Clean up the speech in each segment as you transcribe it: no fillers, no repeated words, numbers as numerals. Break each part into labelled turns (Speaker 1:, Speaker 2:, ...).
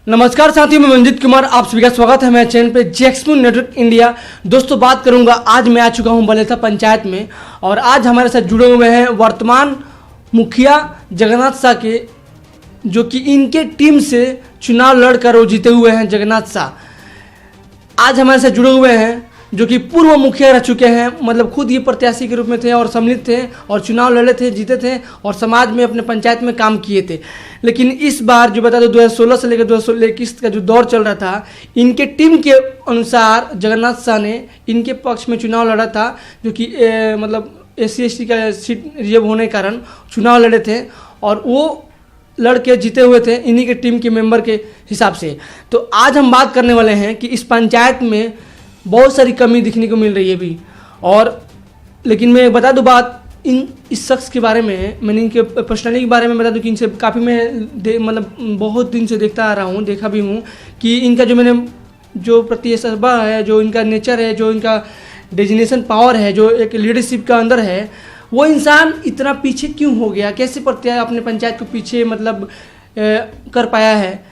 Speaker 1: नमस्कार साथियों, मैं मंजित कुमार, आप सभी का स्वागत है मेरे चैनल पे जेएक्सपी नेटवर्क इंडिया। दोस्तों बात करूंगा, आज मैं आ चुका हूं बलेथा पंचायत में और आज हमारे साथ जुड़े हुए हैं वर्तमान मुखिया जगन्नाथ शाह के, जो कि इनके टीम से चुनाव लड़कर वो जीते हुए हैं। जगन्नाथ शाह आज हमारे साथ जुड़े हुए हैं, जो कि पूर्व मुखिया रह चुके हैं, मतलब खुद ये प्रत्याशी के रूप में थे और सम्मिलित थे और चुनाव लड़े थे, जीते थे और समाज में अपने पंचायत में काम किए थे। लेकिन इस बार जो बता दो 2016 से लेकर 2021 का जो दौर चल रहा था, इनके टीम के अनुसार जगन्नाथ शाह ने इनके पक्ष में चुनाव लड़ा था, जो कि मतलब SC/ST का सीट रिजर्व होने के कारण चुनाव लड़े थे और वो लड़के जीते हुए थे इन्हीं के टीम के मेंबर के हिसाब से। तो आज हम बात करने वाले हैं कि इस पंचायत में बहुत सारी कमी दिखने को मिल रही है अभी। और लेकिन मैं बता दूं बात इस शख्स के बारे में, मैंने इनके पर्सनली के बारे में बता दूं कि इनसे काफ़ी मैं मतलब बहुत दिन से देखता आ रहा हूँ, देखा भी हूँ कि इनका जो प्रतिस्पर्धा है, जो इनका नेचर है, जो इनका डेजिग्नेशन पावर है, जो एक लीडरशिप का अंदर है, वो इंसान इतना पीछे क्यों हो गया, कैसे अपने पंचायत को पीछे मतलब कर पाया है।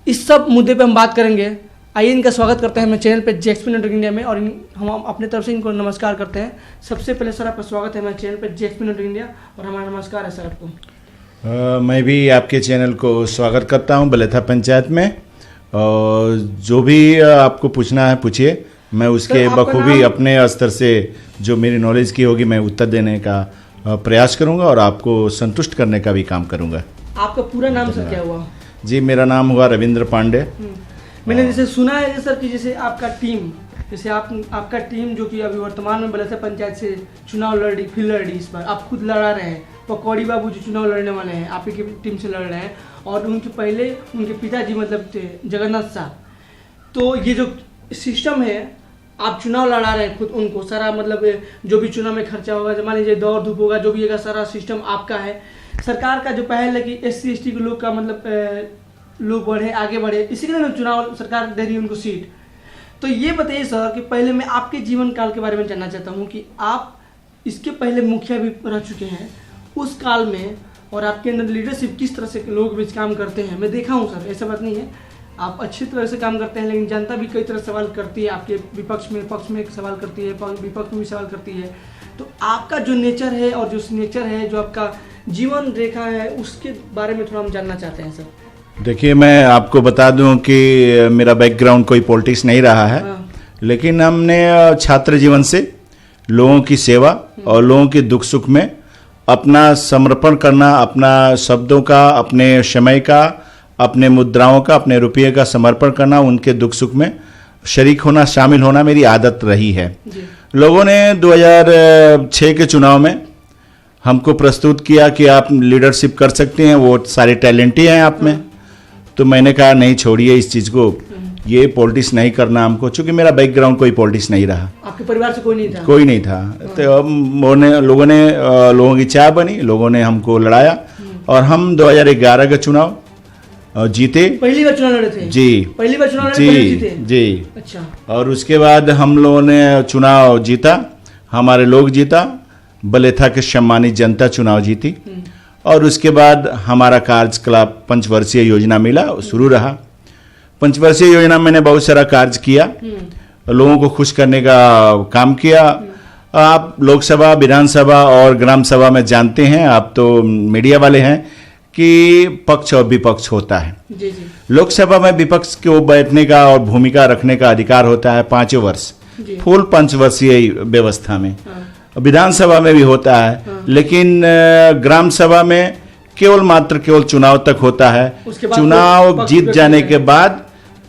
Speaker 1: इस सब मुद्दे पे हम बात करेंगे। आइए इनका स्वागत करते हैं मेरे चैनल पे जेएक्सपी नेटवर्क इंडिया में और हम अपने तरफ से इनको नमस्कार करते हैं। सबसे पहले सर आपका स्वागत है मेरे चैनल पे जेएक्सपी नेटवर्क इंडिया और हमारा नमस्कार है सर आपको।
Speaker 2: मैं भी आपके चैनल को स्वागत करता हूं बलेथा पंचायत में। और जो भी आपको पूछना है पूछिए, मैं उसके बखूबी अपने स्तर से जो मेरी नॉलेज की होगी मैं उत्तर देने का प्रयास करूंगा और आपको संतुष्ट करने का भी काम करूंगा।
Speaker 1: आपका पूरा नाम सर क्या हुआ?
Speaker 2: जी, मेरा नाम हुआ रविंद्र पांडे।
Speaker 1: मैंने जैसे सुना है सर कि जैसे आपका टीम, जैसे आपका टीम जो कि अभी वर्तमान में बलेथा पंचायत से चुनाव लड़ रही इस बार आप खुद लड़ा रहे हैं। पकौड़ी बाबू जो चुनाव लड़ने वाले हैं आप ही की टीम से लड़ रहे हैं और उनके पहले उनके पिताजी मतलब थे जगन्नाथ शाह। तो ये जो सिस्टम है, आप चुनाव लड़ा रहे हैं खुद उनको, सारा मतलब जो भी चुनाव में खर्चा होगा, मान लीजिए दौड़ धूप होगा, जो भी होगा सारा सिस्टम आपका है। सरकार का जो पहल है कि SC/ST के लोग का मतलब लोग बढ़े, आगे बढ़े, इसी के लिए चुनाव सरकार दे रही है उनको सीट। तो ये बताइए सर कि पहले मैं आपके जीवन काल के बारे में जानना चाहता हूँ कि आप इसके पहले मुखिया भी रह चुके हैं, उस काल में और आपके अंदर लीडरशिप किस तरह से लोगों के बीच काम करते हैं। मैं देखा हूँ सर, ऐसा बात नहीं है, आप अच्छी तरह से काम करते हैं, लेकिन जनता भी कई तरह सवाल करती है, आपके पक्ष में एक सवाल करती है, विपक्ष में भी सवाल करती है। तो आपका जो नेचर है और जो नेचर है, जो आपका जीवन रेखा है, उसके बारे में थोड़ा हम जानना चाहते हैं सर।
Speaker 2: देखिए, मैं आपको बता दूं कि मेरा बैकग्राउंड कोई पॉलिटिक्स नहीं रहा है, लेकिन हमने छात्र जीवन से लोगों की सेवा और लोगों के दुख सुख में अपना समर्पण करना, अपना शब्दों का, अपने समय का, अपने मुद्राओं का, अपने रुपये का समर्पण करना, उनके दुख सुख में शरीक होना, शामिल होना मेरी आदत रही है। लोगों ने 2006 के चुनाव में हमको प्रस्तुत किया कि आप लीडरशिप कर सकते हैं, वो सारे टैलेंट ही हैं आप में। तो मैंने कहा नहीं, छोड़िए इस चीज़ को, ये पॉलिटिक्स नहीं करना हमको, चूँकि मेरा बैकग्राउंड कोई पॉलिटिक्स नहीं रहा।
Speaker 1: आपके परिवार से कोई नहीं था?
Speaker 2: कोई नहीं था। तो लोगों की चाह बनी, लोगों ने हमको लड़ाया और हम 2011 का चुनाव जीते।
Speaker 1: पहली बार चुनाव लड़े थे? जी, पहली बार चुनाव लड़े, जीते?
Speaker 2: जी।
Speaker 1: अच्छा। और
Speaker 2: उसके बाद हम लोगों ने चुनाव जीता, हमारे लोग जीता, बलेथा के सम्मानित जनता चुनाव जीती और उसके बाद हमारा कार्यकलाप पंचवर्षीय योजना मिला, शुरू रहा। पंचवर्षीय योजना मैंने बहुत सारा कार्य किया, लोगों को खुश करने का काम किया। आप लोकसभा, विधानसभा और ग्राम सभा में जानते हैं, आप तो मीडिया वाले हैं, कि पक्ष और विपक्ष होता है।
Speaker 1: जी जी।
Speaker 2: लोकसभा में विपक्ष को बैठने का और भूमिका रखने का अधिकार होता है 5 वर्ष, फुल पंचवर्षीय व्यवस्था में। विधानसभा में भी होता है, लेकिन ग्राम सभा में केवल चुनाव तक होता है। चुनाव जीत जाने के बाद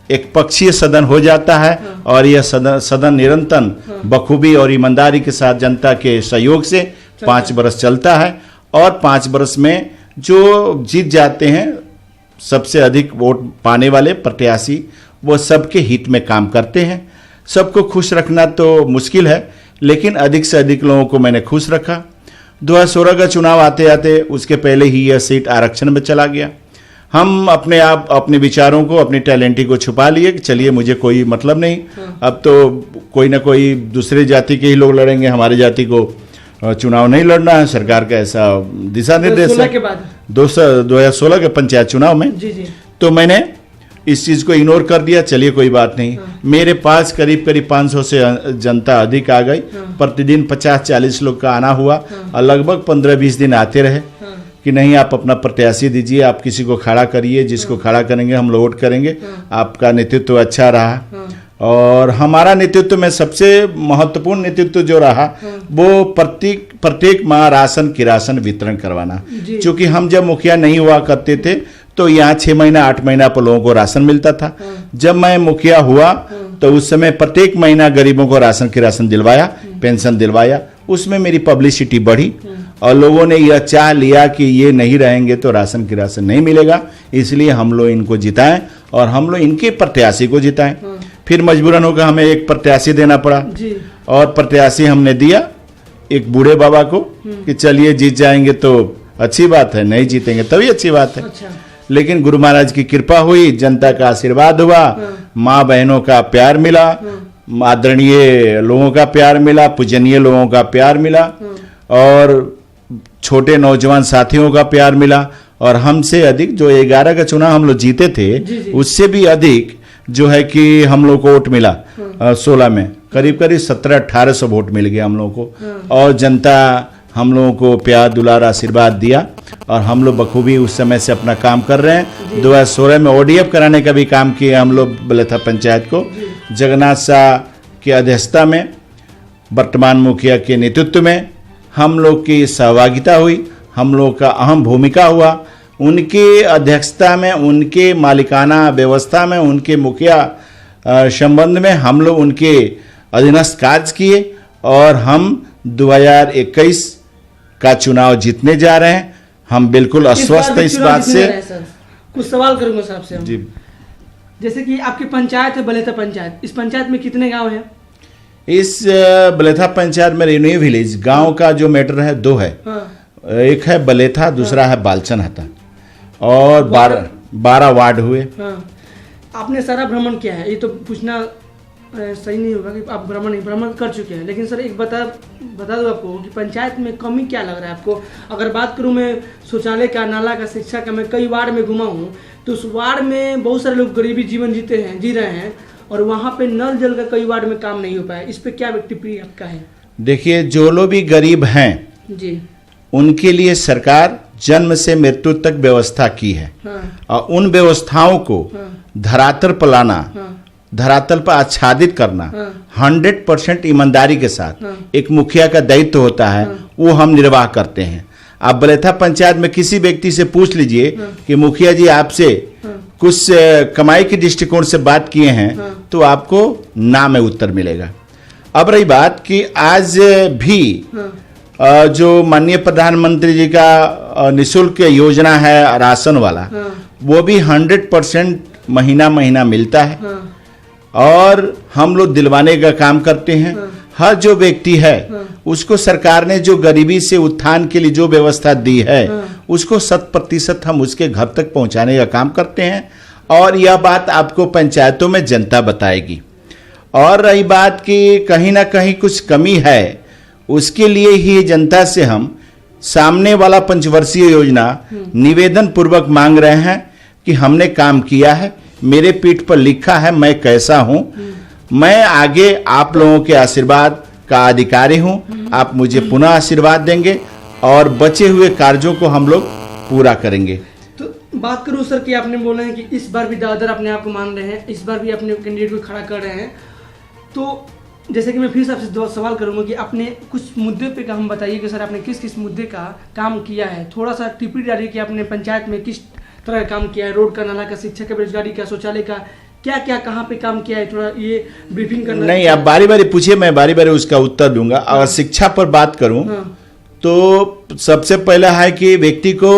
Speaker 2: एक पक्षीय सदन हो जाता है और यह सदन निरंतर बखूबी और ईमानदारी के साथ जनता के सहयोग से 5 वर्ष चलता है और 5 वर्ष में जो जीत जाते हैं, सबसे अधिक वोट पाने वाले प्रत्याशी, वो सबके हित में काम करते हैं। सबको खुश रखना तो मुश्किल है, लेकिन अधिक से अधिक लोगों को मैंने खुश रखा। 2016 का चुनाव आते आते उसके पहले ही यह सीट आरक्षण में चला गया। हम अपने विचारों को, अपनी टैलेंटी को छुपा लिए कि चलिए मुझे कोई मतलब नहीं, अब तो कोई ना कोई दूसरे जाति के ही लोग लड़ेंगे, हमारी जाति को चुनाव नहीं लड़ना है। सरकार का ऐसा दिशा निर्देश है 2016 के पंचायत चुनाव में।
Speaker 1: जी जी।
Speaker 2: तो मैंने इस चीज को इग्नोर कर दिया, चलिए कोई बात नहीं। मेरे पास करीब करीब 500 से जनता अधिक आ गई। प्रतिदिन 50-40 लोग का आना हुआ और लगभग 15-20 दिन आते रहे कि नहीं आप अपना प्रत्याशी दीजिए, आप किसी को खड़ा करिए, जिसको खड़ा करेंगे हम लोग वोट करेंगे, आपका नेतृत्व अच्छा रहा। और हमारा नेतृत्व में सबसे महत्वपूर्ण नेतृत्व जो रहा वो प्रत्येक माह राशन किरासन वितरण करवाना। क्योंकि हम जब मुखिया नहीं हुआ करते थे तो यहाँ 6 महीना 8 महीना पर लोगों को राशन मिलता था। जब मैं मुखिया हुआ तो उस समय प्रत्येक महीना गरीबों को राशन किरासन दिलवाया, पेंशन दिलवाया। उसमें मेरी पब्लिसिटी बढ़ी और लोगों ने यह चाह लिया कि ये नहीं रहेंगे तो राशन किरासन नहीं मिलेगा, इसलिए हम लोग इनको जिताएं और हम लोग इनके प्रत्याशी को जिताएं। फिर मजबूरन होकर हमें एक प्रत्याशी देना पड़ा और प्रत्याशी हमने दिया एक बूढ़े बाबा को कि चलिए जीत जाएंगे तो अच्छी बात है, नहीं जीतेंगे तभी अच्छी बात है।
Speaker 1: अच्छा।
Speaker 2: लेकिन गुरु महाराज की कृपा हुई, जनता का आशीर्वाद हुआ, माँ बहनों का प्यार मिला, आदरणीय लोगों का प्यार मिला, पूजनीय लोगों का प्यार मिला और छोटे नौजवान साथियों का प्यार मिला। और हमसे अधिक जो 11 का चुनाव हम लोग जीते थे उससे भी अधिक जो है कि हम लोग को वोट मिला 16 में करीब 1700-1800 वोट मिल गया हम लोगों को। और जनता हम लोगों को प्यार दुलार आशीर्वाद दिया और हम लोग बखूबी उस समय से अपना काम कर रहे हैं। 2016 में ODF कराने का भी काम किया हम लोग बलेथा पंचायत को। जगन्नाथ शाह की अध्यक्षता में, वर्तमान मुखिया के नेतृत्व में हम लोग की सहभागिता हुई, हम लोग का अहम भूमिका हुआ। उनके अध्यक्षता में, उनके मालिकाना व्यवस्था में, उनके मुखिया संबंध में हम लोग उनके अधीनस्थ कार्य किए और हम 2021 का चुनाव जीतने जा रहे हैं। हम बिल्कुल अस्वस्थ हैं इस बात से।
Speaker 1: कुछ सवाल करूंगा सर आपसे
Speaker 2: जी।
Speaker 1: जैसे कि आपकी पंचायत है बलेथा पंचायत, इस पंचायत में कितने गांव हैं?
Speaker 2: इस बलेथा पंचायत में रेणुई विलेज गांव का जो मैटर है 2 है। एक है बलेथा, दूसरा है बालचनहता और 12 वार्ड हुए।
Speaker 1: आपने सारा भ्रमण किया है, ये तो पूछना सही नहीं होगा कि आप भ्रमण कर चुके हैं, लेकिन सर एक बता दो आपको कि पंचायत में कमी क्या लग रहा है आपको? अगर बात करूं मैं शौचालय का, नाला का, शिक्षा का, मैं कई वार्ड में घुमा हूं तो उस वार्ड में बहुत सारे लोग गरीबी जीवन जी रहे हैं और वहाँ पे नल जल का कई वार्ड में काम नहीं हो पाया। इस पे क्या टिप्पणी आपका है?
Speaker 2: देखिए, जो लोग भी गरीब हैं
Speaker 1: जी,
Speaker 2: उनके लिए सरकार जन्म से मृत्यु तक व्यवस्था की है। और उन व्यवस्थाओं को धरातल पर लाना, धरातल पर आच्छादित करना 100% ईमानदारी के साथ एक मुखिया का दायित्व होता है, वो हम निर्वाह करते हैं। आप बलेथा पंचायत में किसी व्यक्ति से पूछ लीजिए कि मुखिया जी आपसे कुछ कमाई के दृष्टिकोण से बात किए हैं तो आपको ना में उत्तर मिलेगा। अब रही बात कि आज भी जो माननीय प्रधानमंत्री जी का निःशुल्क योजना है राशन वाला, वो भी 100% महीना मिलता है और हम लोग दिलवाने का काम करते हैं। हर जो व्यक्ति है उसको सरकार ने जो गरीबी से उत्थान के लिए जो व्यवस्था दी है उसको 100% हम उसके घर तक पहुंचाने का काम करते हैं और यह बात आपको पंचायतों में जनता बताएगी। और रही बात कि कहीं ना कहीं कुछ कमी है, उसके लिए ही जनता से हम सामने वाला पंचवर्षीय योजना निवेदन पूर्वक मांग रहे हैं कि हमने काम किया है, मेरे पीठ पर लिखा है, मैं कैसा हूं, मैं आगे आप लोगों के आशीर्वाद का अधिकारी हूं, आप मुझे पुनः आशीर्वाद देंगे और बचे हुए कार्यों को हम लोग पूरा करेंगे।
Speaker 1: तो बात करूं सर कि आपने बोला है कि इस बार भी दादर अपने आप को मान रहे हैं, इस बार भी अपने कैंडिडेट को खड़ा कर रहे हैं, तो जैसे कि मैं फिर से आपसे 2 सवाल करूंगा कि आपने कुछ मुद्दे पे का हम बताइए कि सर आपने किस किस मुद्दे का काम किया है। थोड़ा सा टिप्पणी डालिए कि आपने पंचायत में किस तरह का काम किया है, रोड का, नाला का, शिक्षा का, बेरोजगारी का, शौचालय का, क्या क्या कहाँ पे काम किया है, थोड़ा ये ब्रीफिंग करना।
Speaker 2: नहीं, आप बारी बारी पूछिए, मैं बारी बारी उसका उत्तर दूंगा। अगर शिक्षा पर बात करूं तो सबसे पहला है कि व्यक्ति को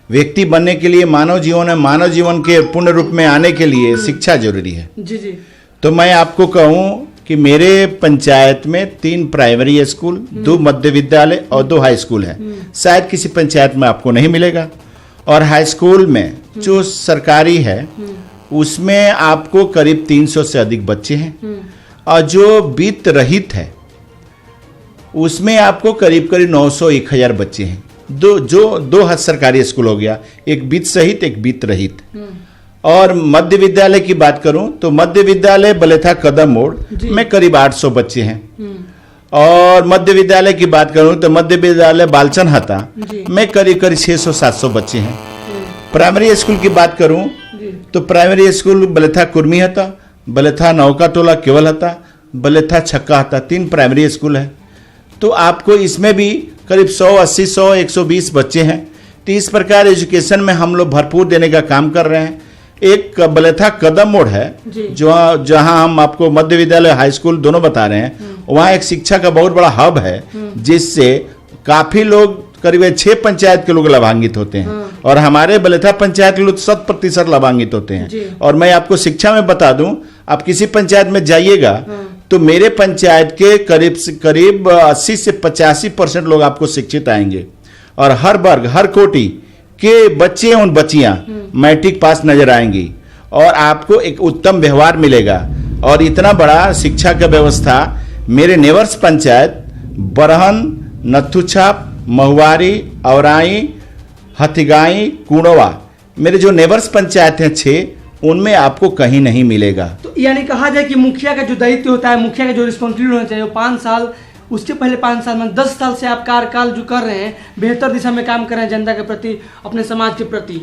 Speaker 2: व्यक्ति बनने के लिए मानव जीवन के पूर्ण रूप में आने के लिए शिक्षा जरूरी है।
Speaker 1: जी जी।
Speaker 2: तो मैं आपको कहूं कि मेरे पंचायत में 3 प्राइमरी स्कूल, 2 मध्य विद्यालय और 2 हाई स्कूल है। शायद किसी पंचायत में आपको नहीं मिलेगा। और हाई स्कूल में जो सरकारी है उसमें आपको करीब 300 से अधिक बच्चे हैं और जो वित्त रहित है उसमें आपको करीब 900-1000 बच्चे हैं। दो सरकारी स्कूल हो गया, एक वित्त सहित एक वित्त रहित। और मध्य विद्यालय की बात करूं तो मध्य विद्यालय बलेथा कदम मोड़ में करीब 800 बच्चे हैं। और मध्य विद्यालय की बात करूं तो मध्य विद्यालय बालचन हता में करीब करीब 600-700 बच्चे हैं। प्राइमरी स्कूल की बात करूं तो प्राइमरी स्कूल बलेथा कुर्मी हता, बलेथा नौका टोला केवल हता, बलेथा छक्का हता, 3 प्राइमरी स्कूल है। तो आपको इसमें भी करीब 180, 100, 120 बच्चे हैं। तो इस प्रकार एजुकेशन में हम लोग भरपूर देने का काम कर रहे हैं। एक बलेथा कदम मोड़ है जो जहां हम आपको मध्य विद्यालय हाई स्कूल दोनों बता रहे हैं, वहां एक शिक्षा का बहुत बड़ा हब है जिससे काफी लोग करीब 6 पंचायत के लोग लाभान्वित होते हैं। और हमारे बलेथा पंचायत के लोग 100% लाभान्वित होते हैं। और मैं आपको शिक्षा में बता दूं, आप किसी पंचायत में जाइएगा तो मेरे पंचायत के करीब 80 से 85% लोग आपको शिक्षित आएंगे। और हर वर्ग हर कोटि के बच्चे और बच्चियां मैट्रिक पास नजर आएंगी और आपको एक उत्तम व्यवहार मिलेगा। और इतना बड़ा शिक्षा का व्यवस्था मेरे नेवर्स पंचायत बरहन, नथुछाप, महुआरी, औराई, हथिगाई, कुणवा, मेरे जो नेवर्स पंचायत हैं 6, उनमें आपको कहीं नहीं मिलेगा।
Speaker 1: तो यानी कहा जाए कि मुखिया का जो दायित्व होता है, मुखिया का जो रिस्पॉन्सिबिलिटी होना चाहिए वो 5 साल, उसके पहले 5 साल में 10 साल से आप कार्यकाल जो कर रहे हैं, बेहतर दिशा में काम कर रहे हैं जनता के प्रति, अपने समाज के प्रति।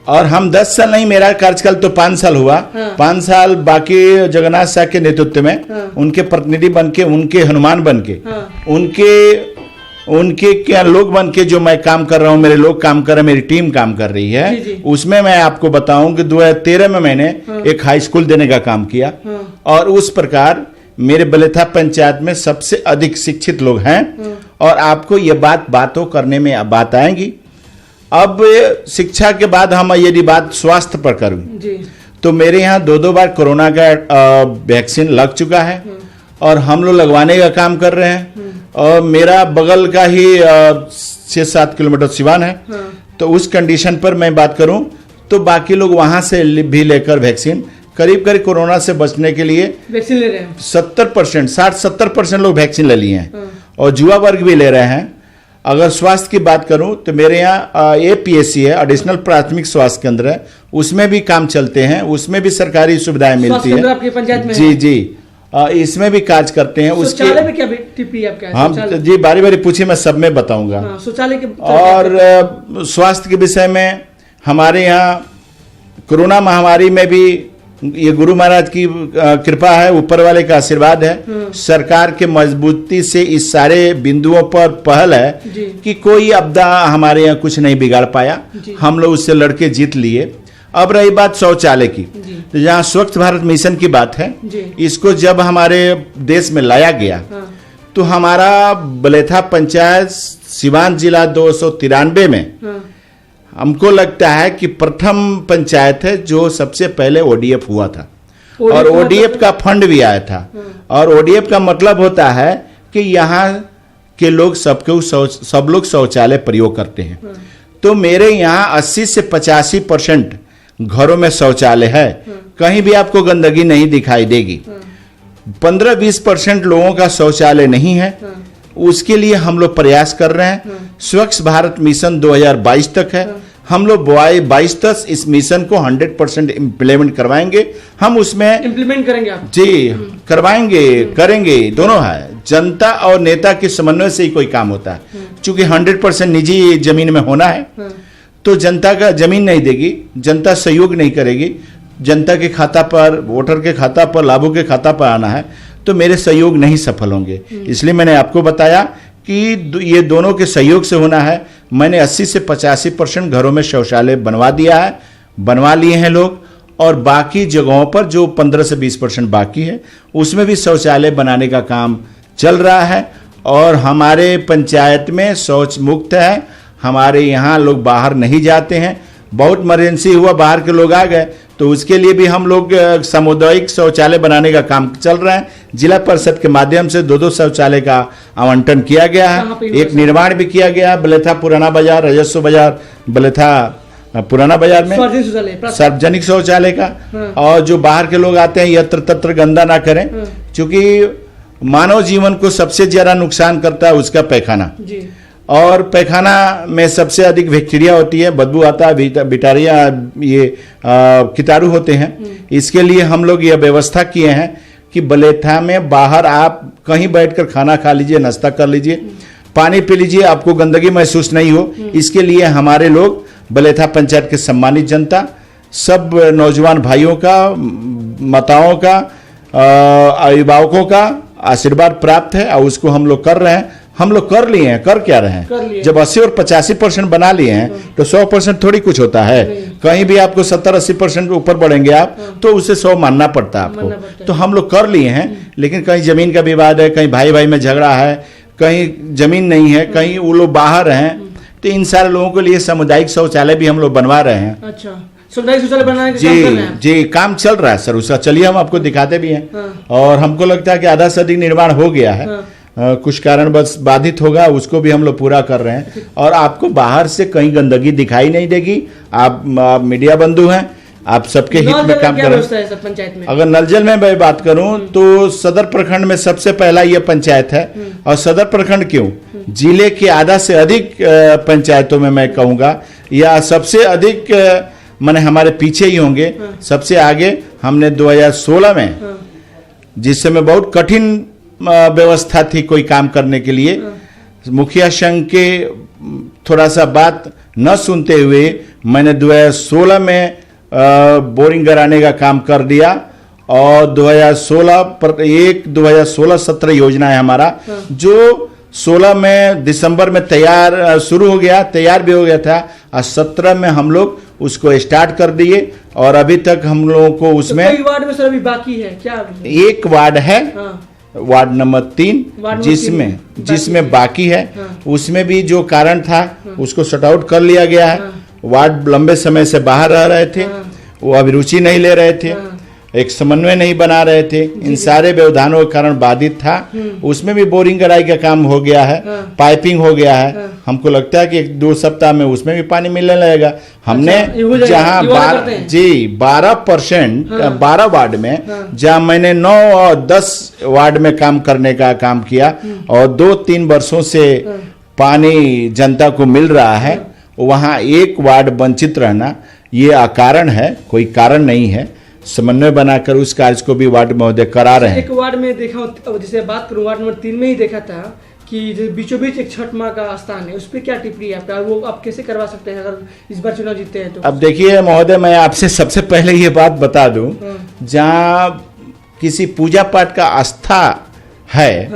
Speaker 2: और हम 10 साल नहीं, मेरा कार्यकाल तो 5 साल हुआ। 5 साल बाकी जगन्नाथ शाह के नेतृत्व में उनके प्रतिनिधि बन के, उनके हनुमान बन के, उनके क्या लोग बन के जो मैं काम कर रहा हूं, मेरे लोग काम कर रहे हैं, मेरी टीम काम कर रही है। उसमें मैं आपको बताऊं कि 2013 में मैंने एक हाई स्कूल देने का काम किया। और उस प्रकार मेरे बलेथा पंचायत में सबसे अधिक शिक्षित लोग हैं। और आपको ये बातों करने में बात आएंगी। अब शिक्षा के बाद हम यदि बात स्वास्थ्य पर करूं तो मेरे यहाँ 2 बार कोरोना का वैक्सीन लग चुका है और हम लोग लगवाने का काम कर रहे हैं। और मेरा बगल का ही 6-7 किलोमीटर सिवान है। तो उस कंडीशन पर मैं बात करूं तो बाकी लोग वहां से भी लेकर वैक्सीन करीब कोरोना से बचने के लिए
Speaker 1: वैक्सीन ले रहे हैं।
Speaker 2: 70%, 60-70% लोग वैक्सीन ले लिए हैं। और युवा वर्ग भी ले रहे हैं। अगर स्वास्थ्य की बात करूं तो मेरे यहाँ APSC है, एडिशनल प्राथमिक स्वास्थ्य केंद्र है, उसमें भी काम चलते हैं, उसमें भी सरकारी सुविधाएं मिलती है।
Speaker 1: आपकी पंचायत में
Speaker 2: जी, इसमें भी कार्य करते हैं।
Speaker 1: शौचालय में क्या टिप्पणी आपका है?
Speaker 2: हाँ जी, बारी बारी पूछिए, मैं सब में बताऊंगा।
Speaker 1: शौचालय के
Speaker 2: और स्वास्थ्य के विषय में हमारे यहाँ कोरोना महामारी में भी ये गुरु महाराज की कृपा है, ऊपर वाले का आशीर्वाद है, सरकार के मजबूती से इस सारे बिंदुओं पर पहल है कि कोई आपदा हमारे यहाँ कुछ नहीं बिगाड़ पाया। हम लोग उससे लड़के जीत लिए। अब रही बात शौचालय की, तो जहाँ स्वच्छ भारत मिशन की बात है, इसको जब हमारे देश में लाया गया तो हमारा बलेथा पंचायत सिवान जिला 293 में हमको लगता है कि प्रथम पंचायत है जो सबसे पहले ODF हुआ था। और ODF का फंड भी आया था। और ODF का मतलब होता है कि यहाँ के लोग सब लोग शौचालय प्रयोग करते हैं। तो मेरे यहाँ 80 से 85% घरों में शौचालय है, कहीं भी आपको गंदगी नहीं दिखाई देगी। 15-20% लोगों का शौचालय नहीं है, उसके लिए हम लोग प्रयास कर रहे हैं। स्वच्छ भारत मिशन 2022 तक है। हम लोग 22 तक इस मिशन को 100% इम्प्लीमेंट करवाएंगे। हम उसमें
Speaker 1: इम्प्लीमेंट करेंगे आप? जी,
Speaker 2: करवाएंगे, करेंगे, दोनों है। जनता और नेता के समन्वय से ही कोई काम होता है। चूंकि 100% निजी जमीन में होना है तो जनता का जमीन नहीं देगी, जनता सहयोग नहीं करेगी। जनता के खाता पर, वोटर के खाता पर, लाभों के खाता पर आना है तो मेरे सहयोग नहीं सफल होंगे। इसलिए मैंने आपको बताया कि ये दोनों के सहयोग से होना है। मैंने 80 से 85% घरों में शौचालय बनवा दिया है, बनवा लिए हैं लोग। और बाकी जगहों पर जो 15 से 20% बाकी है उसमें भी शौचालय बनाने का काम चल रहा है। और हमारे पंचायत में शौच मुक्त है। हमारे यहाँ लोग बाहर नहीं जाते हैं। बहुत इमरजेंसी हुआ, बाहर के लोग आ गए तो उसके लिए भी हम लोग सामुदायिक शौचालय बनाने का काम चल रहा है। जिला परिषद के माध्यम से 2-2 शौचालय का आवंटन किया गया है। एक निर्माण भी किया गया है बलेथा पुराना बाजार, राजस्व बाजार, बलेथा पुराना बाजार में सार्वजनिक शौचालय का। और जो बाहर के लोग आते हैं यत्र तत्र गंदा ना करें, क्योंकि मानव जीवन को सबसे ज्यादा नुकसान करता है उसका पैखाना। और पैखाना में सबसे अधिक बैक्टीरिया होती है, बदबू आता है, बिटारिया ये कीटाणु होते हैं। इसके लिए हम लोग यह व्यवस्था किए हैं कि बलेथा में बाहर आप कहीं बैठकर खाना खा लीजिए, नाश्ता कर लीजिए, पानी पी लीजिए, आपको गंदगी महसूस नहीं हो। इसके लिए हमारे लोग बलेथा पंचायत के सम्मानित जनता, सब नौजवान भाइयों का, माताओं का, अभिभावकों का आशीर्वाद प्राप्त है और उसको हम लोग कर रहे हैं। हम लोग कर लिए हैं, कर क्या रहे हैं? जब 80 और 85% बना लिए हैं तो 100% थोड़ी कुछ होता है। कहीं भी आपको 70-80% ऊपर बढ़ेंगे आप तो उसे 100 मानना पड़ता है आपको। तो हम लोग कर लिए हैं, लेकिन कहीं जमीन का विवाद है, कहीं भाई भाई में झगड़ा है, कहीं जमीन नहीं है, कहीं वो लोग बाहर हैं, तो इन सारे लोगों के लिए सामुदायिक शौचालय भी हम लोग बनवा रहे हैं।
Speaker 1: अच्छा, सामुदायिक शौचालय बनाने का
Speaker 2: जी
Speaker 1: काम कर रहे हैं?
Speaker 2: जी, काम चल रहा है सर उसका। चलिए हम आपको दिखाते भी हैं। और हमको लगता है कि आधा से अधिक निर्माण हो गया है। कुछ कारण बस बाधित होगा, उसको भी हम लोग पूरा कर रहे हैं। और आपको बाहर से कहीं गंदगी दिखाई नहीं देगी। आप मीडिया बंधु हैं, आप सबके हित में काम कर रहे हैं।
Speaker 1: पंचायत में
Speaker 2: अगर नल जल में मैं बात करूं तो सदर प्रखंड में सबसे पहला ये पंचायत है। और सदर प्रखंड क्यों, जिले के आधा से अधिक पंचायतों में मैं कहूंगा, या सबसे अधिक माने हमारे पीछे ही होंगे। सबसे आगे हमने 2016 में, जिस समय बहुत कठिन व्यवस्था थी कोई काम करने के लिए, मुखिया संघ के थोड़ा सा बात न सुनते हुए मैंने 2016 में बोरिंग कराने का काम कर दिया। और 2016-17 योजना है हमारा, जो 16 में दिसंबर में तैयार शुरू हो गया, तैयार भी हो गया था। और 17 में हम लोग उसको स्टार्ट कर दिए और अभी तक हम लोगों को उसमें
Speaker 1: तो वार्ड में सर अभी बाकी है क्या?
Speaker 2: एक वार्ड है, वार्ड नंबर 3, जिसमें बाकी है। उसमें भी जो कारण था उसको शट आउट कर लिया गया है। वार्ड लंबे समय से बाहर रह रहे थे, वो अभिरुचि नहीं ले रहे थे, एक समन्वय नहीं बना रहे थे, इन सारे व्यवधानों के कारण बाधित था। उसमें भी बोरिंग कराई का काम हो गया है, पाइपिंग हो गया है। हमको लगता है कि 1-2 सप्ताह में उसमें भी पानी मिलने लगेगा। हमने जहां 12% 12 वार्ड में, जहां मैंने 9 और 10 वार्ड में काम करने का काम किया और 2-3 वर्षों से पानी जनता को मिल रहा है, वहां एक वार्ड वंचित रहना ये अकारण है, कोई कारण नहीं है। समन्वय बनाकर उस कार्य को भी वार्ड महोदय करा रहे हैं।
Speaker 1: एक वार्ड में देखा, जैसे बात करूं वार्ड नंबर 3 में ही देखा था कि बीचों बीच एक छठ माँ का स्थान है, उस पर क्या टिप्पणी है आपका? वो आप कैसे करवा सकते हैं अगर इस बार चुनाव जीतते हैं तो?
Speaker 2: अब देखिए महोदय, मैं आपसे सबसे पहले ये बात बता दूं, जहां किसी पूजा पाठ का आस्था है,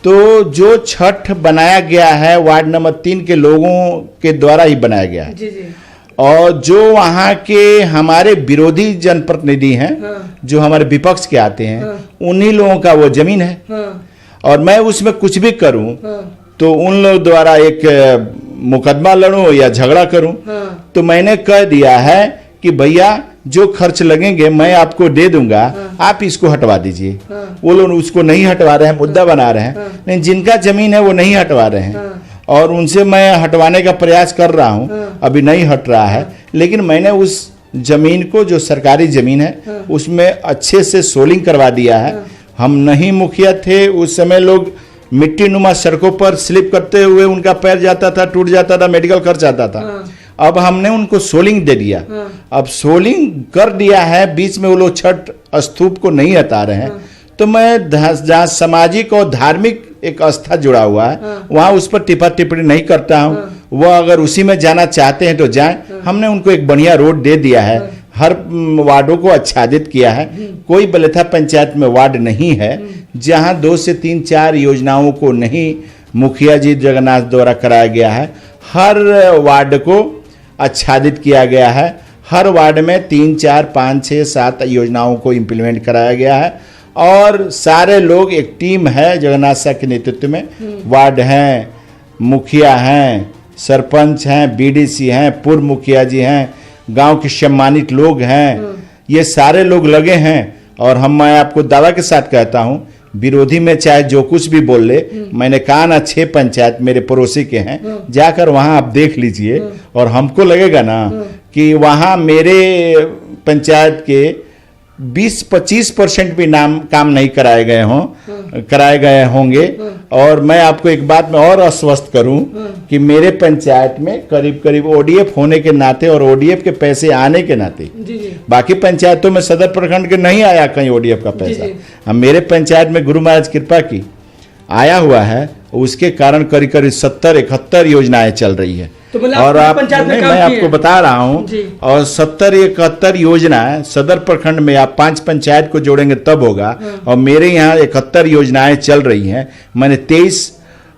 Speaker 2: तो जो छठ बनाया गया है वार्ड नंबर 3 के लोगों के द्वारा ही बनाया गया है।
Speaker 1: जी जी।
Speaker 2: और जो वहाँ के हमारे विरोधी जनप्रतिनिधि हैं, जो हमारे विपक्ष के आते हैं, उन्हीं लोगों का वो जमीन है। और मैं उसमें कुछ भी करूं तो उन लोग द्वारा एक मुकदमा लड़ूं या झगड़ा करूं, तो मैंने कह दिया है कि भैया जो खर्च लगेंगे मैं आपको दे दूंगा, आप इसको हटवा दीजिए। वो लोग उसको नहीं हटवा रहे हैं, मुद्दा बना रहे हैं। लेकिन जिनका जमीन है वो नहीं हटवा रहे हैं और उनसे मैं हटवाने का प्रयास कर रहा हूं, अभी नहीं हट रहा है। लेकिन मैंने उस जमीन को, जो सरकारी जमीन है, उसमें अच्छे से सोलिंग करवा दिया है। हम नहीं मुखिया थे उस समय, लोग मिट्टी नुमा सड़कों पर स्लिप करते हुए उनका पैर जाता था, टूट जाता था, मेडिकल खर्च आता था। अब हमने उनको सोलिंग दे दिया। अब सोलिंग कर दिया है, बीच में वो लोग छठ स्तूप को नहीं हटा रहे हैं। तो मैं जहाँ सामाजिक और धार्मिक एक आस्था जुड़ा हुआ है, वहां उस पर टिप्पा टिप्पणी नहीं करता हूं। वह अगर उसी में जाना चाहते हैं तो जाएं। हमने उनको एक बढ़िया रोड दे दिया है, हर वार्डों को आच्छादित किया है। कोई बलेथा पंचायत में वार्ड नहीं है जहां 2 से 3-4 योजनाओं को नहीं मुखिया जी जगन्नाथ द्वारा कराया गया है। हर वार्ड को आच्छादित किया गया है। हर वार्ड में 3, 4, 5, 6, 7 योजनाओं को इम्प्लीमेंट कराया गया है। और सारे लोग, एक टीम है जगन्नाथ साह के नेतृत्व में, वार्ड हैं, मुखिया हैं, सरपंच हैं, बीडीसी हैं, पूर्व मुखिया जी हैं, गांव के सम्मानित लोग हैं, ये सारे लोग लगे हैं। और मैं आपको दावा के साथ कहता हूं, विरोधी में चाहे जो कुछ भी बोल ले, मैंने कहा ना 6 पंचायत मेरे पड़ोसी के हैं, जाकर वहां आप देख लीजिए और हमको लगेगा ना कि वहां मेरे पंचायत के 20-25% भी काम नहीं कराए गए होंगे। और मैं आपको एक बात में और आश्वस्त करूं कि मेरे पंचायत में करीब करीब ओडीएफ होने के नाते और ओडीएफ के पैसे आने के नाते, बाकी पंचायतों में सदर प्रखंड के नहीं आया कहीं ओडीएफ का पैसा, हम मेरे पंचायत में गुरु महाराज कृपा की आया हुआ है। उसके कारण करीब करीब 70-71 योजनाएं चल रही है।
Speaker 1: तो
Speaker 2: और मैं आपको बता रहा हूं, और 70-71 योजना सदर प्रखंड में आप 5 पंचायत को जोड़ेंगे तब होगा। और मेरे यहाँ 71 योजनाएं चल रही हैं। मैंने 23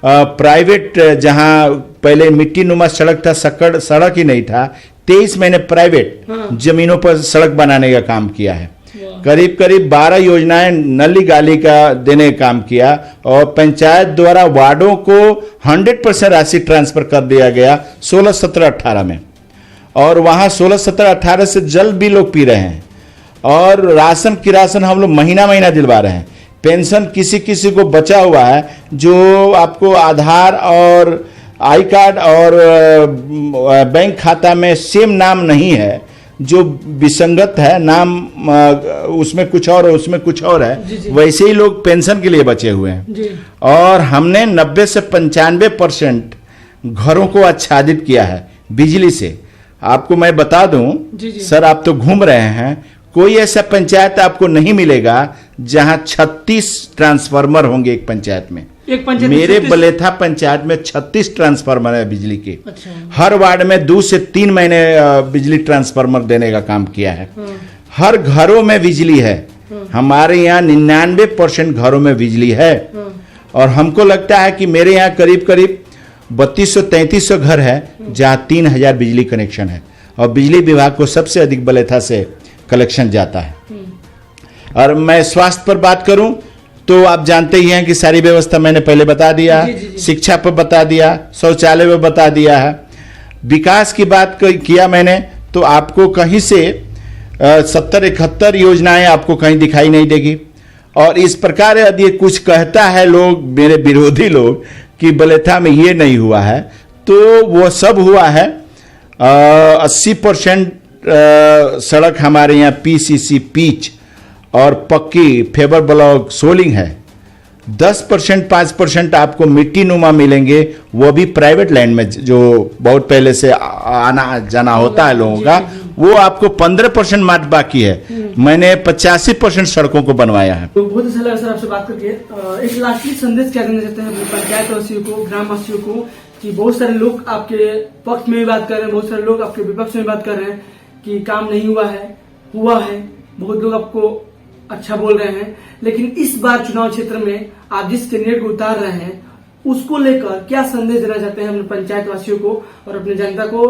Speaker 2: प्राइवेट, जहां पहले मिट्टी नुमा सड़क था, सड़क ही नहीं था, 23 मैंने प्राइवेट जमीनों पर सड़क बनाने का काम किया है। करीब करीब 12 योजनाएं नली गाली का देने का काम किया। और पंचायत द्वारा वार्डों को 100% राशि ट्रांसफर कर दिया गया 16, 17, 18 में। और वहां 16, 17, 18 से जल भी लोग पी रहे हैं। और राशन किरासन हम लोग महीना महीना दिलवा रहे हैं। पेंशन किसी किसी को बचा हुआ है, जो आपको आधार और आई कार्ड और बैंक खाता में सेम नाम नहीं है, जो विसंगत है नाम, उसमें कुछ और उसमें कुछ और है, वैसे ही लोग पेंशन के लिए बचे हुए हैं। और हमने 90 से 95% घरों को आच्छादित किया है बिजली से। आपको मैं बता दूं सर, आप तो घूम रहे हैं, कोई ऐसा पंचायत आपको नहीं मिलेगा जहां 36 ट्रांसफार्मर होंगे एक पंचायत में। मेरे बलेथा पंचायत में 36 ट्रांसफार्मर है बिजली के। अच्छा। हर वार्ड में 2 से 3 महीने बिजली ट्रांसफार्मर देने का काम किया है। हर घरों में बिजली है। हमारे यहाँ 99% घरों में बिजली है। और हमको लगता है कि मेरे यहाँ करीब करीब 3200-3300 घर है जहाँ 3000 बिजली कनेक्शन है। और बिजली विभाग को सबसे अधिक बलेथा से कलेक्शन जाता है। और मैं स्वास्थ्य पर बात करूं तो आप जानते ही हैं कि सारी व्यवस्था मैंने पहले बता दिया, शिक्षा पर बता दिया, शौचालय पर बता दिया है। विकास की बात किया मैंने तो आपको कहीं से 70-71 योजनाएं आपको कहीं दिखाई नहीं देगी। और इस प्रकार यदि कुछ कहता है लोग, मेरे विरोधी लोग, कि बलेथा में ये नहीं हुआ है, तो वो सब हुआ है। 80% सड़क हमारे यहाँ पीसीसी पिच और पक्की फेबर ब्लॉक सोलिंग है। 10% 5% आपको मिट्टी नुमा मिलेंगे, वो भी प्राइवेट लैंड में, जो बहुत पहले से आना जाना होता है लोगों का, वो आपको 15% मात्र बाकी है। मैंने 85% सड़कों को बनवाया है।
Speaker 1: तो बहुत अच्छा लगा सर आपसे बात करके। एक लास्टली संदेश क्या देना चाहते हैं पंचायत वासियों को, ग्राम वासियों को, कि बहुत सारे लोग आपके पक्ष में भी बात कर रहे हैं, बहुत सारे लोग आपके विपक्ष में बात कर रहे हैं कि काम नहीं हुआ है, बहुत लोग आपको अच्छा बोल रहे हैं, लेकिन इस बार चुनाव क्षेत्र में आप जिस कैंडिडेट को उतार रहे हैं उसको लेकर क्या संदेश देना चाहते हैं अपने पंचायत वासियों को और अपने जनता को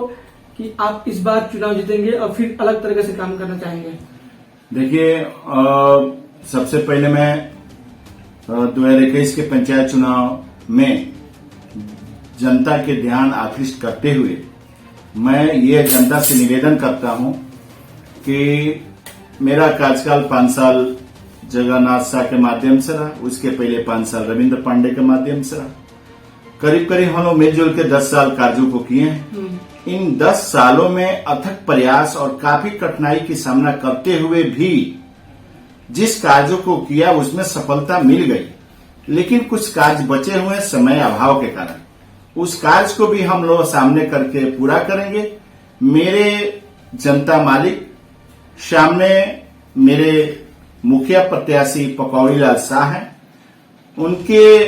Speaker 1: कि आप इस बार चुनाव जीतेंगे और फिर अलग तरीके से काम करना चाहेंगे?
Speaker 2: देखिए, सबसे पहले मैं 2021 के पंचायत चुनाव में जनता के ध्यान आकृष्ट करते हुए मैं ये जनता से निवेदन करता हूं कि मेरा कार्यकाल 5 साल जगन्नाथ शाह के माध्यम से रहा, उसके पहले 5 साल रविंद्र पांडे के माध्यम से रहा। करीब करीब हम लोग मिलजुल के 10 साल कार्यों को किए हैं। इन 10 सालों में अथक प्रयास और काफी कठिनाई की सामना करते हुए भी जिस कार्यों को किया उसमें सफलता मिल गई, लेकिन कुछ कार्य बचे हुए समय अभाव के कारण। उस कार्य को भी हम लोग सामने करके पूरा करेंगे। मेरे जनता मालिक सामने मेरे मुखिया प्रत्याशी पकौड़ी लाल शाह हैं, उनके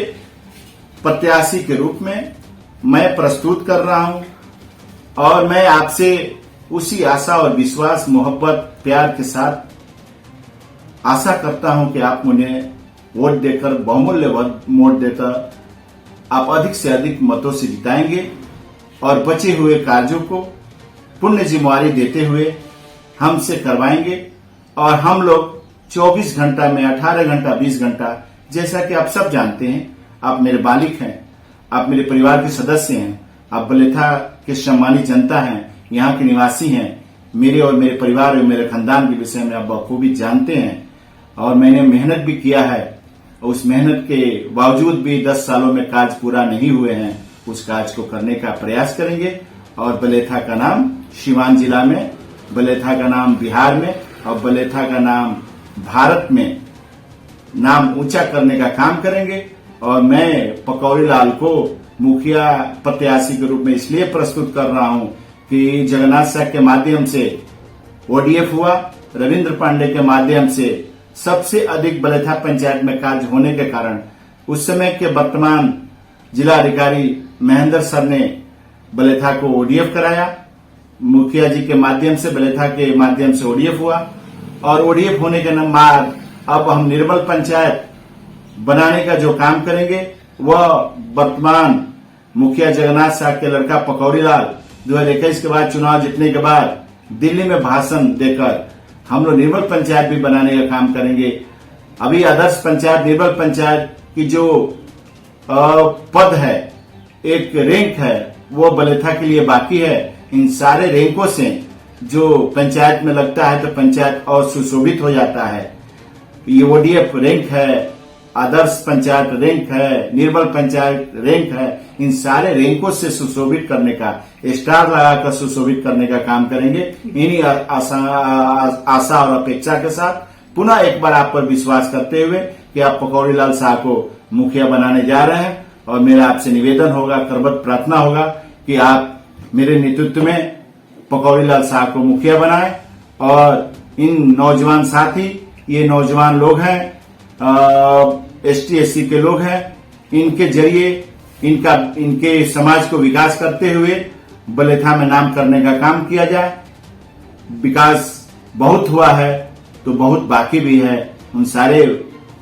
Speaker 2: प्रत्याशी के रूप में मैं प्रस्तुत कर रहा हूं। और मैं आपसे उसी आशा और विश्वास, मोहब्बत, प्यार के साथ आशा करता हूं कि आप मुझे वोट देकर, बहुमूल्य वोट देकर आप अधिक से अधिक मतों से जिताएंगे और बचे हुए कार्यों को पुण्य जिम्मेवारी देते हुए हमसे करवाएंगे। और हम लोग 24 घंटा में 18 घंटा 20 घंटा, जैसा कि आप सब जानते हैं, आप मेरे मालिक हैं, आप मेरे परिवार के सदस्य हैं, आप बलेथा के सम्मानित जनता हैं, यहाँ के निवासी हैं। मेरे और मेरे परिवार और मेरे खानदान के विषय में आप बखूबी जानते हैं। और मैंने मेहनत भी किया है, उस मेहनत के बावजूद भी 10 सालों में कार्य पूरा नहीं हुए हैं। उस कार्य को करने का प्रयास करेंगे। और बलेथा का नाम सीवान जिला में, बलेथा का नाम बिहार में और बलेथा का नाम भारत में नाम ऊंचा करने का काम करेंगे। और मैं पकौड़ी लाल को मुखिया प्रत्याशी के रूप में इसलिए प्रस्तुत कर रहा हूं कि जगन्नाथ साह के माध्यम से ओडीएफ हुआ, रविंद्र पांडे के माध्यम से सबसे अधिक बलेथा पंचायत में कार्य होने के कारण उस समय के वर्तमान जिला अधिकारी महेंद्र सर ने बलेथा को ओडीएफ कराया। मुखिया जी के माध्यम से, बलेथा के माध्यम से ओडीएफ हुआ और ओडीएफ होने के बाद अब हम निर्मल पंचायत बनाने का जो काम करेंगे वह वर्तमान मुखिया जगन्नाथ साह के लड़का पकौड़ी लाल 2021 के बाद चुनाव जीतने के बाद दिल्ली में भाषण देकर हम लोग निर्मल पंचायत भी बनाने का काम करेंगे। अभी आदर्श पंचायत, निर्मल पंचायत की जो पद है, एक रैंक है, वो बलेथा के लिए बाकी है। इन सारे रैंकों से जो पंचायत में लगता है तो पंचायत और सुशोभित हो जाता है। ये ओडीएफ रैंक है, आदर्श पंचायत रैंक है, निर्मल पंचायत रैंक है। इन सारे रैंकों से सुशोभित करने का, स्टार लगाकर सुशोभित करने का काम करेंगे। इन्हीं आशा और अपेक्षा के साथ पुनः एक बार आप पर विश्वास करते हुए कि आप पकौड़ी लाल साह को मुखिया बनाने जा रहे हैं और मेरा आपसे निवेदन होगा, करबद्ध प्रार्थना होगा कि आप मेरे नेतृत्व में पकौड़ी लाल साह को मुखिया बनाएं। और इन नौजवान साथी, ये नौजवान लोग हैं, एसटी एससी के लोग हैं, इनके जरिए इनके समाज को विकास करते हुए बलेथा में नाम करने का काम किया जाए। विकास बहुत हुआ है तो बहुत बाकी भी है, उन सारे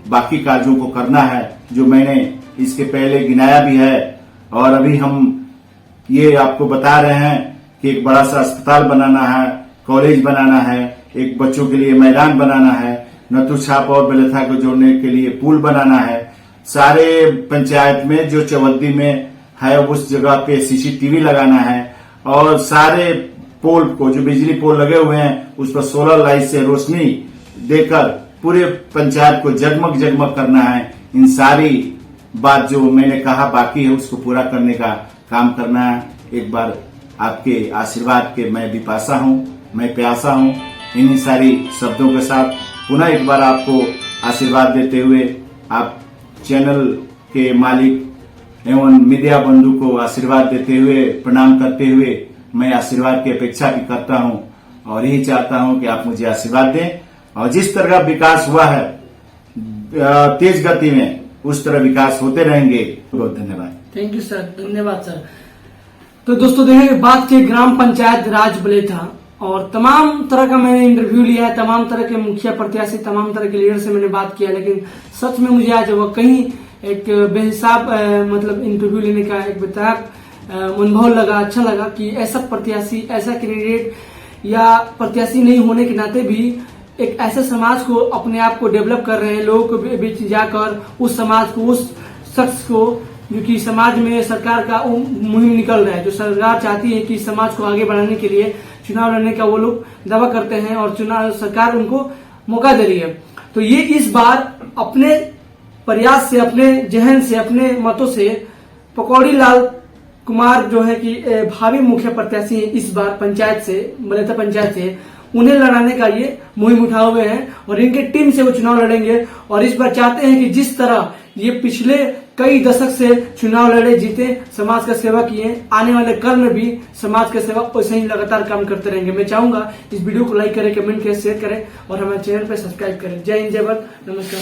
Speaker 2: बाकी कार्यों को करना है जो मैंने इसके पहले गिनाया भी है। और अभी हम ये आपको बता रहे हैं कि एक बड़ा सा अस्पताल बनाना है, कॉलेज बनाना है, एक बच्चों के लिए मैदान बनाना है, नथु छाप और बलेथा को जोड़ने के लिए पुल बनाना है। सारे पंचायत में जो चवद्दी में है उस जगह पे सीसीटीवी लगाना है और सारे पोल को, जो बिजली पोल लगे हुए हैं, उस पर सोलर लाइट से रोशनी देकर पूरे पंचायत को जगमग जगमग करना है। इन सारी बात जो मैंने कहा बाकी है उसको पूरा करने का काम करना है। एक बार आपके आशीर्वाद के मैं भी पासा हूं, मैं प्यासा हूं। इन सारी शब्दों के साथ पुनः एक बार आपको आशीर्वाद देते हुए, आप चैनल के मालिक एवं मीडिया बंधु को आशीर्वाद देते हुए, प्रणाम करते हुए मैं आशीर्वाद की अपेक्षा भी करता हूं और यही चाहता हूं कि आप मुझे आशीर्वाद दें। और जिस तरह का विकास हुआ है तेज गति में, उस तरह विकास होते रहेंगे। बहुत धन्यवाद।
Speaker 1: थैंक यू सर, धन्यवाद सर। तो दोस्तों देखिए, बात की ग्राम पंचायत राज बलेथा और तमाम तरह का मैंने इंटरव्यू लिया है, तमाम तरह के मुखिया प्रत्याशी, तमाम तरह के लीडर से मैंने बात किया, लेकिन सच में मुझे आज वो कहीं एक बेहिसाब मतलब इंटरव्यू लेने का एक बेताक अनुभव लगा। अच्छा लगा कि ऐसा प्रत्याशी, ऐसा कैंडिडेट या प्रत्याशी नहीं होने के नाते भी एक ऐसे समाज को, अपने आप को डेवलप कर रहे हैं, लोगों के बीच जाकर उस समाज को, उस शख्स को जो कि समाज में सरकार का मुहिम निकल रहा है, जो सरकार चाहती है कि समाज को आगे बढ़ाने के लिए चुनाव लड़ने का वो लोग दावा करते हैं और चुनाव सरकार उनको मौका दे रही है। तो ये इस बार अपने प्रयास से, अपने जहन से, अपने मतों से पकौड़ी लाल कुमार जो है कि भावी मुखिया प्रत्याशी है इस बार पंचायत से, बलेथा पंचायत से, उन्हें लड़ाने का ये मुहिम उठाए हुए हैं और इनके टीम से वो चुनाव लड़ेंगे। और इस बार चाहते हैं कि जिस तरह ये पिछले कई दशक से चुनाव लड़े, जीते, समाज का सेवा किए, आने वाले कल में भी समाज का सेवा वैसे ही लगातार काम करते रहेंगे। मैं चाहूंगा इस वीडियो को लाइक करें, कमेंट करें, शेयर करें और हमारे चैनल पर सब्सक्राइब करें। जय हिंद, जय भारत, नमस्कार।